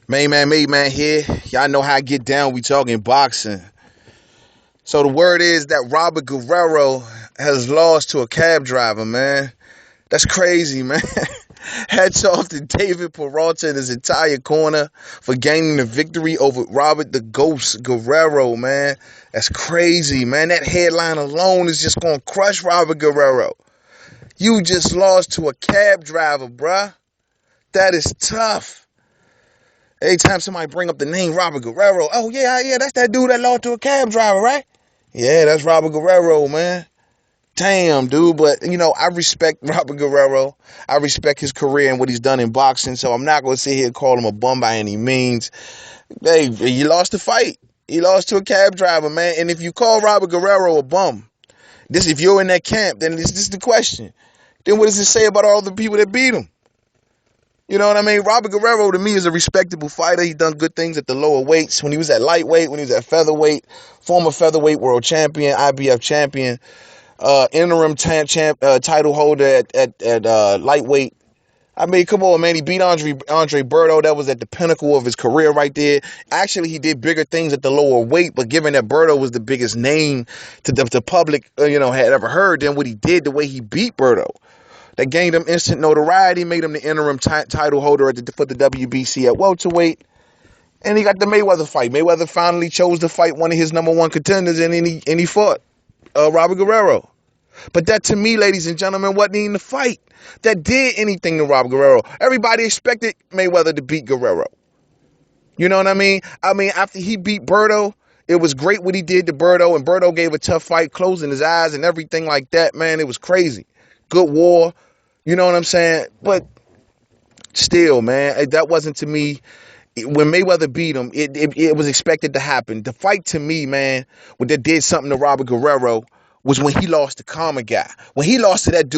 Main man here. Y'all know how I get down. We talking boxing. So the word is that Robert Guerrero has lost to a cab driver, man. That's crazy, man. Hats off to David Peralta and his entire corner for gaining the victory over Robert the Ghost Guerrero, man. That's crazy, man. That headline alone is just going to crush Robert Guerrero. You just lost to a cab driver, bruh. That is tough. Anytime somebody bring up the name Robert Guerrero, oh yeah, that's that dude that lost to a cab driver, right? Yeah, that's Robert Guerrero, man. Damn, dude. But I respect Robert Guerrero. I respect his career and what he's done in boxing. So I'm not gonna sit here and call him a bum by any means. Hey, he lost the fight. He lost to a cab driver, man. And if you call Robert Guerrero a bum, if you're in that camp, then this is the question. Then what does it say about all the people that beat him? You know what I mean? Robert Guerrero, to me, is a respectable fighter. He done good things at the lower weights. When he was at lightweight, when he was at featherweight, former featherweight world champion, IBF champion, interim title holder at lightweight. I mean, come on, man. He beat Andre Berto. That was at the pinnacle of his career right there. Actually, he did bigger things at the lower weight, but given that Berto was the biggest name to the public, had ever heard, then what he did, the way he beat Berto, that gained him instant notoriety, made him the interim title holder for the WBC at welterweight. And he got the Mayweather fight. Mayweather finally chose to fight one of his number one contenders, and he fought Robert Guerrero. But that, to me, ladies and gentlemen, wasn't even the fight that did anything to Robert Guerrero. Everybody expected Mayweather to beat Guerrero. You know what I mean? After he beat Berto, it was great what he did to Berto, and Berto gave a tough fight, closing his eyes and everything like that, man. It was crazy. Good war. You know what I'm saying? But still, man, that wasn't, to me, when Mayweather beat him, it was expected to happen. The fight, to me, man, that did something to Robert Guerrero was when he lost to Karma Guy. When he lost to that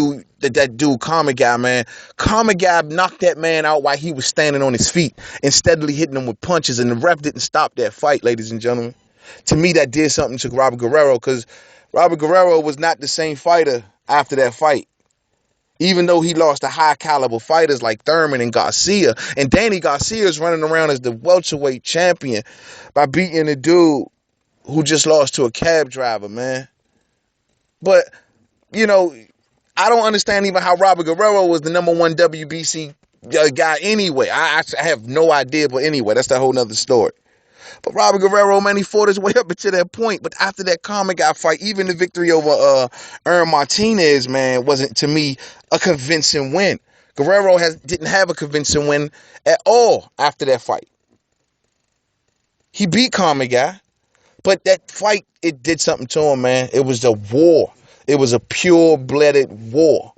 dude Karma Guy, man, Karma Guy knocked that man out while he was standing on his feet and steadily hitting him with punches, and the ref didn't stop that fight, ladies and gentlemen. To me, that did something to Robert Guerrero, because Robert Guerrero was not the same fighter after that fight. Even though he lost to high caliber fighters like Thurman and Garcia, and Danny Garcia is running around as the welterweight champion by beating a dude who just lost to a cab driver, man. But, I don't understand even how Robert Guerrero was the number one WBC guy anyway. I have no idea, but anyway, that's a whole nother story. But Robert Guerrero, man, he fought his way up to that point. But after that Karma Guy fight, even the victory over Aaron Martinez, man, wasn't, to me, a convincing win. Guerrero didn't have a convincing win at all after that fight. He beat Karma Guy, but that fight, it did something to him, man. It was a war. It was a pure-blooded war.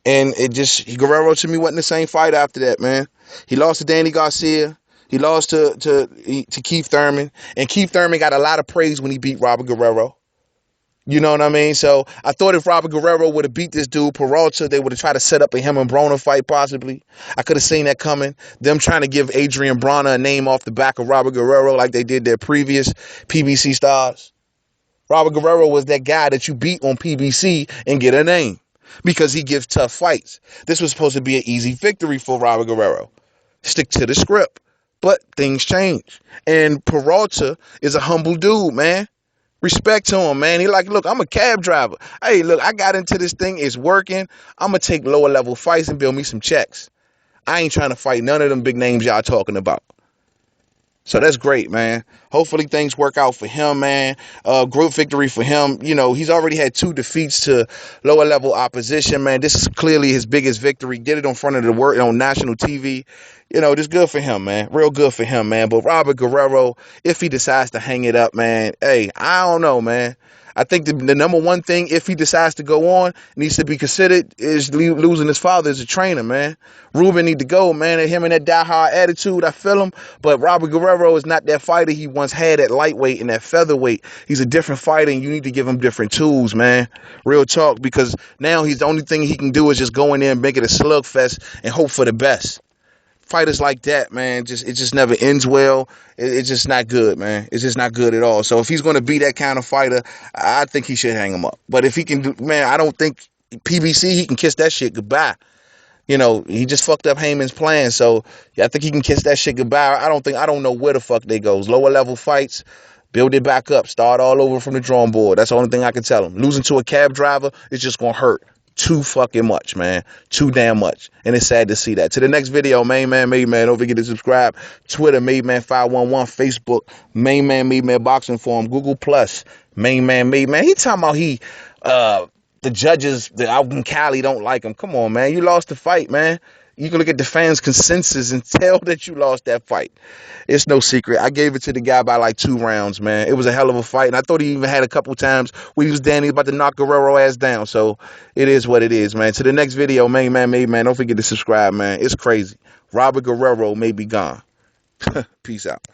And Guerrero, to me, wasn't the same fight after that, man. He lost to Danny Garcia. He lost to Keith Thurman. And Keith Thurman got a lot of praise when he beat Robert Guerrero. You know what I mean? So I thought if Robert Guerrero would have beat this dude, Peralta, they would have tried to set up a him and Broner fight, possibly. I could have seen that coming. Them trying to give Adrian Broner a name off the back of Robert Guerrero like they did their previous PBC stars. Robert Guerrero was that guy that you beat on PBC and get a name because he gives tough fights. This was supposed to be an easy victory for Robert Guerrero. Stick to the script. But things change. And Peralta is a humble dude, man. Respect to him, man. He like, look, I'm a cab driver. Hey, look, I got into this thing. It's working. I'm going to take lower level fights and build me some checks. I ain't trying to fight none of them big names y'all talking about. So that's great, man. Hopefully things work out for him, man. Group victory for him. He's already had 2 defeats to lower level opposition, man. This is clearly his biggest victory. Did it in front of the world on national TV. Just good for him, man. Real good for him, man. But Robert Guerrero, if he decides to hang it up, man, hey, I don't know, man. I think the number one thing, if he decides to go on, needs to be considered is losing his father as a trainer, man. Ruben need to go, man. And him and that die-hard attitude, I feel him. But Robert Guerrero is not that fighter he once had at lightweight and at featherweight. He's a different fighter, and you need to give him different tools, man. Real talk, because now the only thing he can do is just go in there and make it a slugfest and hope for the best. Fighters like that, man, it just never ends well. It's just not good, man. It's just not good at all. So if he's going to be that kind of fighter, I think he should hang him up. But if he can do, man, I don't think PBC, he can kiss that shit goodbye. He just fucked up Heyman's plan. So yeah, I think he can kiss that shit goodbye. I don't know where the fuck they goes. Lower level fights, build it back up, start all over from the drawing board. That's the only thing I can tell him. Losing to a cab driver is just gonna hurt too fucking much, man. Too damn much. And it's sad to see that. To the next video, main man, made man. Don't forget to subscribe. Twitter, made man 511. Facebook, main man, made man boxing forum. Google Plus, main man, made man. He talking about uh the judges that out in Cali don't like him. Come on, man. You lost the fight, man. You can look at the fans' consensus and tell that you lost that fight. It's no secret. I gave it to the guy by like 2 rounds, man. It was a hell of a fight. And I thought he even had a couple times where he was down, he was about to knock Guerrero ass down. So it is what it is, man. To the next video, main man, made man. Don't forget to subscribe, man. It's crazy. Robert Guerrero may be gone. Peace out.